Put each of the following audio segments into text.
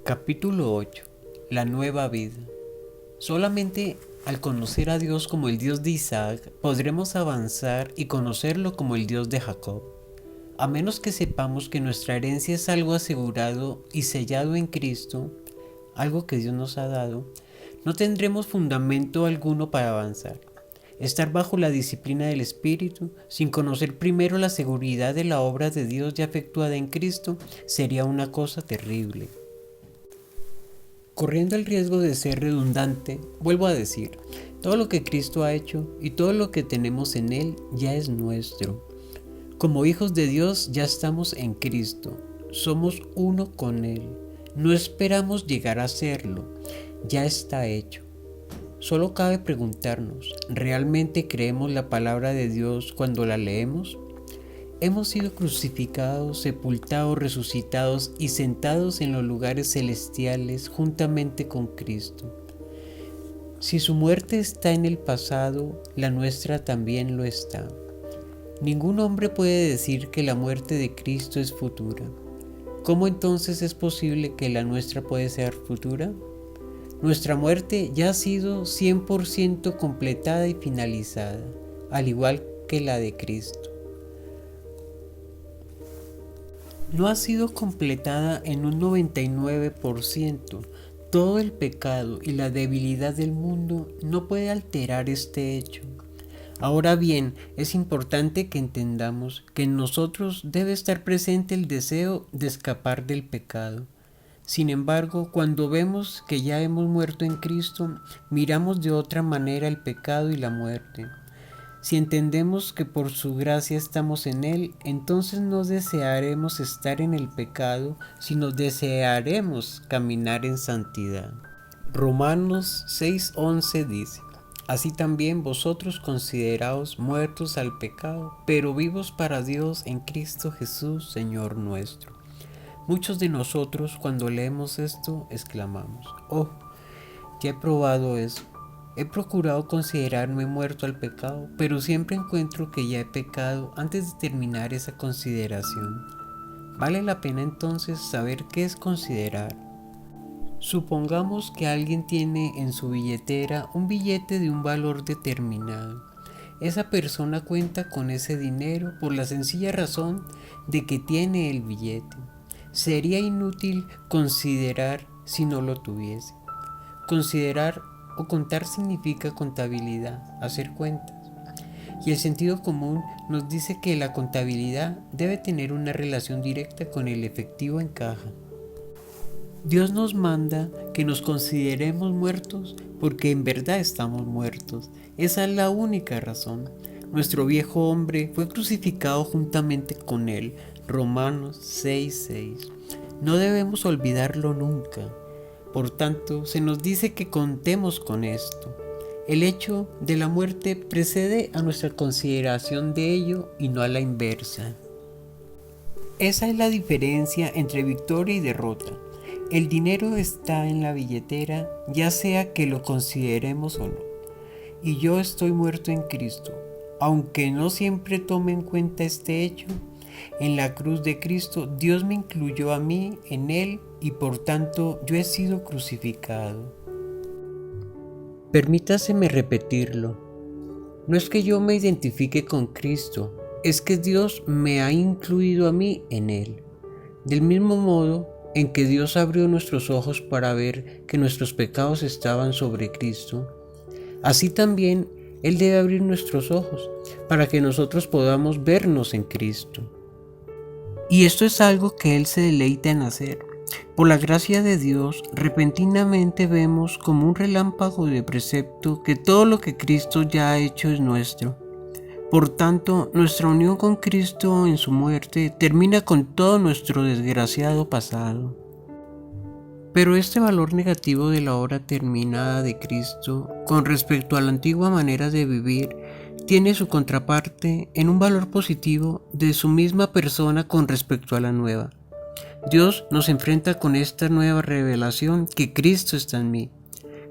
Capítulo 8. La nueva vida. Solamente al conocer a Dios como el Dios de Isaac, podremos avanzar y conocerlo como el Dios de Jacob. A menos que sepamos que nuestra herencia es algo asegurado y sellado en Cristo, algo que Dios nos ha dado, no tendremos fundamento alguno para avanzar. Estar bajo la disciplina del Espíritu, sin conocer primero la seguridad de la obra de Dios ya efectuada en Cristo, sería una cosa terrible. Corriendo el riesgo de ser redundante, vuelvo a decir, todo lo que Cristo ha hecho y todo lo que tenemos en Él ya es nuestro. Como hijos de Dios ya estamos en Cristo, somos uno con Él. No esperamos llegar a serlo, ya está hecho. Solo cabe preguntarnos, ¿realmente creemos la palabra de Dios cuando la leemos? Hemos sido crucificados, sepultados, resucitados y sentados en los lugares celestiales juntamente con Cristo. Si su muerte está en el pasado, la nuestra también lo está. Ningún hombre puede decir que la muerte de Cristo es futura. ¿Cómo entonces es posible que la nuestra puede ser futura? Nuestra muerte ya ha sido 100% completada y finalizada, al igual que la de Cristo. No ha sido completada en un 99%. Todo el pecado y la debilidad del mundo no puede alterar este hecho. Ahora bien, es importante que entendamos que en nosotros debe estar presente el deseo de escapar del pecado. Sin embargo, cuando vemos que ya hemos muerto en Cristo, miramos de otra manera el pecado y la muerte. Si entendemos que por su gracia estamos en Él, entonces no desearemos estar en el pecado, sino desearemos caminar en santidad. Romanos 6:11 dice: Así también vosotros consideraos muertos al pecado, pero vivos para Dios en Cristo Jesús, Señor nuestro. Muchos de nosotros cuando leemos esto exclamamos: Oh, ya he probado eso. He procurado considerarme muerto al pecado, pero siempre encuentro que ya he pecado antes de terminar esa consideración. Vale la pena entonces saber qué es considerar. Supongamos que alguien tiene en su billetera un billete de un valor determinado. Esa persona cuenta con ese dinero por la sencilla razón de que tiene el billete. Sería inútil considerar si no lo tuviese. Considerar o contar significa contabilidad, hacer cuentas. Y el sentido común nos dice que la contabilidad debe tener una relación directa con el efectivo en caja. Dios nos manda que nos consideremos muertos porque en verdad estamos muertos. Esa es la única razón. Nuestro viejo hombre fue crucificado juntamente con él. Romanos 6:6. No debemos olvidarlo nunca. Por tanto, se nos dice que contemos con esto. El hecho de la muerte precede a nuestra consideración de ello y no a la inversa. Esa es la diferencia entre victoria y derrota. El dinero está en la billetera, ya sea que lo consideremos o no. Y yo estoy muerto en Cristo. Aunque no siempre tome en cuenta este hecho, en la cruz de Cristo Dios me incluyó a mí en Él y por tanto yo he sido crucificado. Permítaseme repetirlo. No es que yo me identifique con Cristo, es que Dios me ha incluido a mí en Él. Del mismo modo en que Dios abrió nuestros ojos para ver que nuestros pecados estaban sobre Cristo, así también Él debe abrir nuestros ojos para que nosotros podamos vernos en Cristo. Y esto es algo que Él se deleita en hacer. Por la gracia de Dios, repentinamente vemos como un relámpago de precepto que todo lo que Cristo ya ha hecho es nuestro. Por tanto, nuestra unión con Cristo en su muerte termina con todo nuestro desgraciado pasado. Pero este valor negativo de la obra terminada de Cristo con respecto a la antigua manera de vivir tiene su contraparte en un valor positivo de su misma persona con respecto a la nueva. Dios nos enfrenta con esta nueva revelación que Cristo está en mí.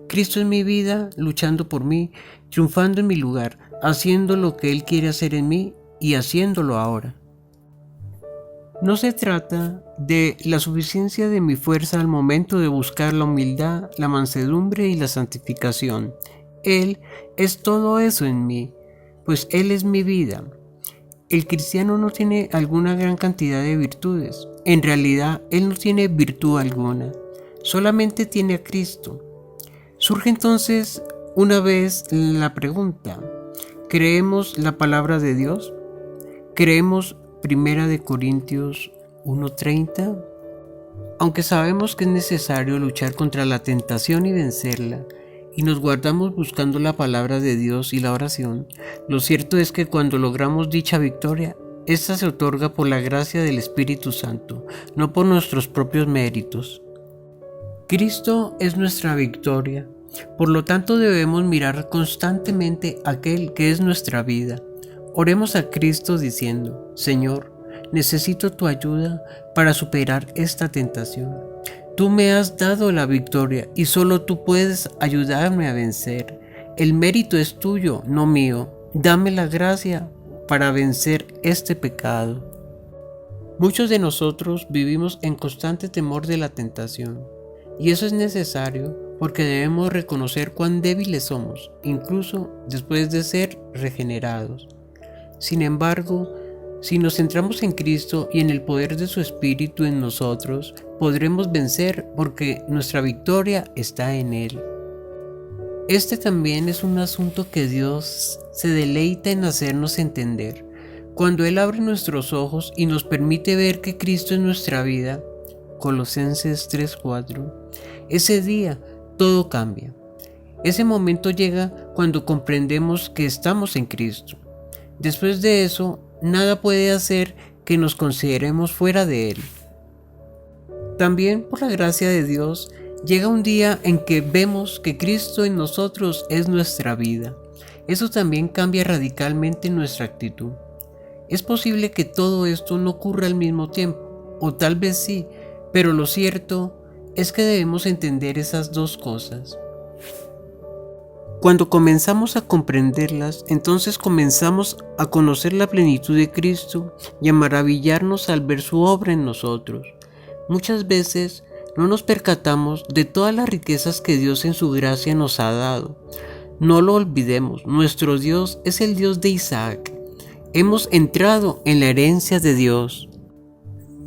Cristo es mi vida, luchando por mí, triunfando en mi lugar, haciendo lo que Él quiere hacer en mí y haciéndolo ahora. No se trata de la suficiencia de mi fuerza al momento de buscar la humildad, la mansedumbre y la santificación. Él es todo eso en mí, pues Él es mi vida. El cristiano no tiene alguna gran cantidad de virtudes. En realidad, él no tiene virtud alguna. Solamente tiene a Cristo. Surge entonces una vez la pregunta: ¿creemos la palabra de Dios? ¿Creemos 1 Corintios 1:30? Aunque sabemos que es necesario luchar contra la tentación y vencerla, y nos guardamos buscando la palabra de Dios y la oración, lo cierto es que cuando logramos dicha victoria, esta se otorga por la gracia del Espíritu Santo, no por nuestros propios méritos. Cristo es nuestra victoria, por lo tanto debemos mirar constantemente a aquel que es nuestra vida. Oremos a Cristo diciendo: Señor, necesito tu ayuda para superar esta tentación. Tú me has dado la victoria y solo tú puedes ayudarme a vencer. El mérito es tuyo, no mío. Dame la gracia para vencer este pecado. Muchos de nosotros vivimos en constante temor de la tentación, y eso es necesario porque debemos reconocer cuán débiles somos, incluso después de ser regenerados. Sin embargo, si nos centramos en Cristo y en el poder de su Espíritu en nosotros, podremos vencer porque nuestra victoria está en Él. Este también es un asunto que Dios se deleita en hacernos entender. Cuando Él abre nuestros ojos y nos permite ver que Cristo es nuestra vida, Colosenses 3:4, ese día todo cambia. Ese momento llega cuando comprendemos que estamos en Cristo. Después de eso, nada puede hacer que nos consideremos fuera de Él. También por la gracia de Dios, llega un día en que vemos que Cristo en nosotros es nuestra vida. Eso también cambia radicalmente nuestra actitud. Es posible que todo esto no ocurra al mismo tiempo, o tal vez sí, pero lo cierto es que debemos entender esas dos cosas. Cuando comenzamos a comprenderlas, entonces comenzamos a conocer la plenitud de Cristo y a maravillarnos al ver su obra en nosotros. Muchas veces no nos percatamos de todas las riquezas que Dios en su gracia nos ha dado. No lo olvidemos, nuestro Dios es el Dios de Isaac. Hemos entrado en la herencia de Dios.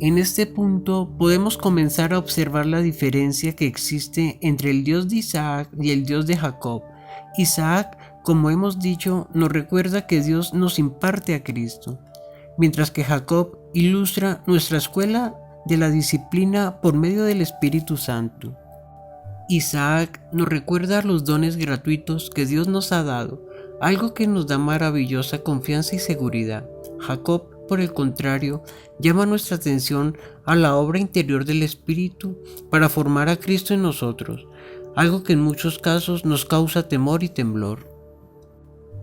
En este punto podemos comenzar a observar la diferencia que existe entre el Dios de Isaac y el Dios de Jacob. Isaac, como hemos dicho, nos recuerda que Dios nos imparte a Cristo, mientras que Jacob ilustra nuestra escuela de la disciplina por medio del Espíritu Santo. Isaac nos recuerda los dones gratuitos que Dios nos ha dado, algo que nos da maravillosa confianza y seguridad. Jacob, por el contrario, llama nuestra atención a la obra interior del Espíritu para formar a Cristo en nosotros, algo que en muchos casos nos causa temor y temblor.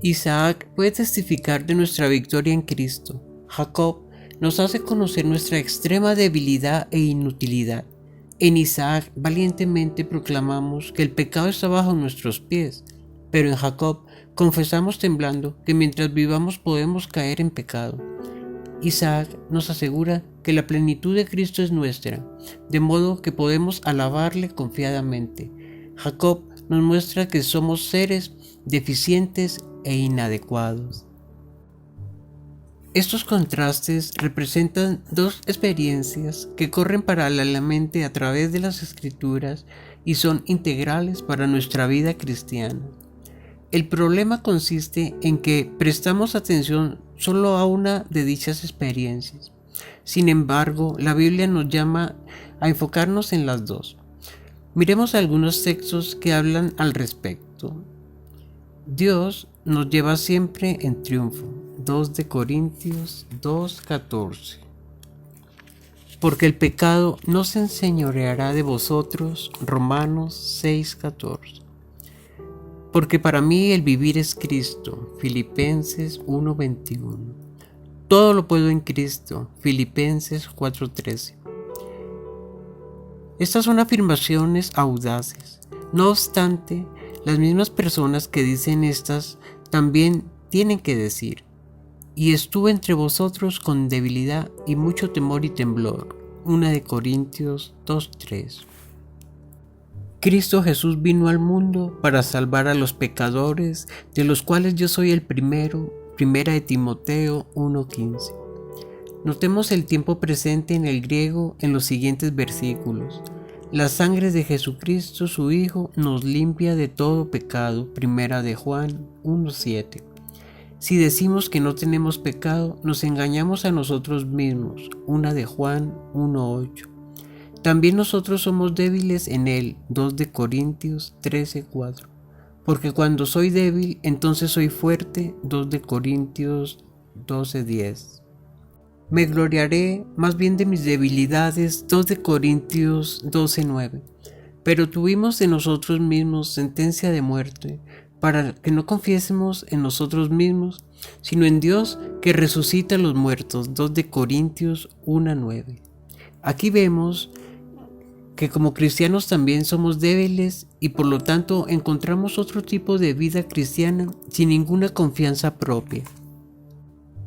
Isaac puede testificar de nuestra victoria en Cristo. Jacob nos hace conocer nuestra extrema debilidad e inutilidad. En Isaac valientemente proclamamos que el pecado está bajo nuestros pies, pero en Jacob confesamos temblando que mientras vivamos podemos caer en pecado. Isaac nos asegura que la plenitud de Cristo es nuestra, de modo que podemos alabarle confiadamente. Jacob nos muestra que somos seres deficientes e inadecuados. Estos contrastes representan dos experiencias que corren paralelamente a través de las Escrituras y son integrales para nuestra vida cristiana. El problema consiste en que prestamos atención solo a una de dichas experiencias. Sin embargo, la Biblia nos llama a enfocarnos en las dos. Miremos algunos textos que hablan al respecto. Dios nos lleva siempre en triunfo. 2 de Corintios 2:14. Porque el pecado no se enseñoreará de vosotros. Romanos 6:14. Porque para mí el vivir es Cristo. Filipenses 1:21. Todo lo puedo en Cristo. Filipenses 4:13. Estas son afirmaciones audaces. No obstante, las mismas personas que dicen estas también tienen que decir: y estuve entre vosotros con debilidad y mucho temor y temblor. 1 Corintios 2:3. Cristo Jesús vino al mundo para salvar a los pecadores, de los cuales yo soy el primero. 1 Timoteo 1:15. Notemos el tiempo presente en el griego en los siguientes versículos. La sangre de Jesucristo, su Hijo, nos limpia de todo pecado. 1 Juan 1:7. Si decimos que no tenemos pecado, nos engañamos a nosotros mismos. 1 Juan 1:8. También nosotros somos débiles en Él. 2 Corintios 13:4. Porque cuando soy débil, entonces soy fuerte. 2 Corintios 12:10. Me gloriaré más bien de mis debilidades. 2 Corintios 12:9. Pero tuvimos en nosotros mismos sentencia de muerte, para que no confiésemos en nosotros mismos, sino en Dios que resucita a los muertos. 2 Corintios 1:9. Aquí vemos que como cristianos también somos débiles y por lo tanto encontramos otro tipo de vida cristiana sin ninguna confianza propia.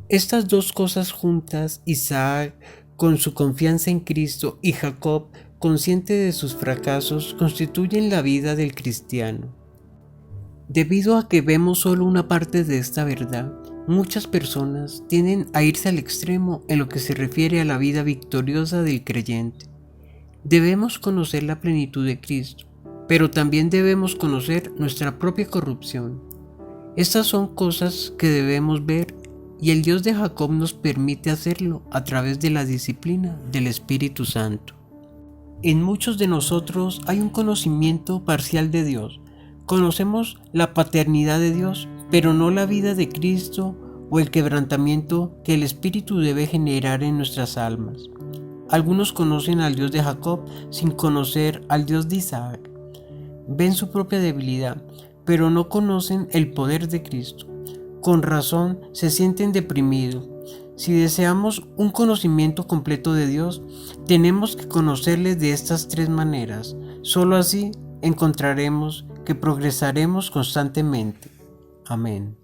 Estas dos cosas juntas, Isaac con su confianza en Cristo y Jacob consciente de sus fracasos, constituyen la vida del cristiano. Debido a que vemos solo una parte de esta verdad, muchas personas tienden a irse al extremo en lo que se refiere a la vida victoriosa del creyente. Debemos conocer la plenitud de Cristo, pero también debemos conocer nuestra propia corrupción. Estas son cosas que debemos ver y el Dios de Jacob nos permite hacerlo a través de la disciplina del Espíritu Santo. En muchos de nosotros hay un conocimiento parcial de Dios. Conocemos la paternidad de Dios, pero no la vida de Cristo o el quebrantamiento que el Espíritu debe generar en nuestras almas. Algunos conocen al Dios de Jacob sin conocer al Dios de Isaac. Ven su propia debilidad, pero no conocen el poder de Cristo. Con razón se sienten deprimidos. Si deseamos un conocimiento completo de Dios, tenemos que conocerle de estas tres maneras. Solo así encontraremos que progresaremos constantemente. Amén.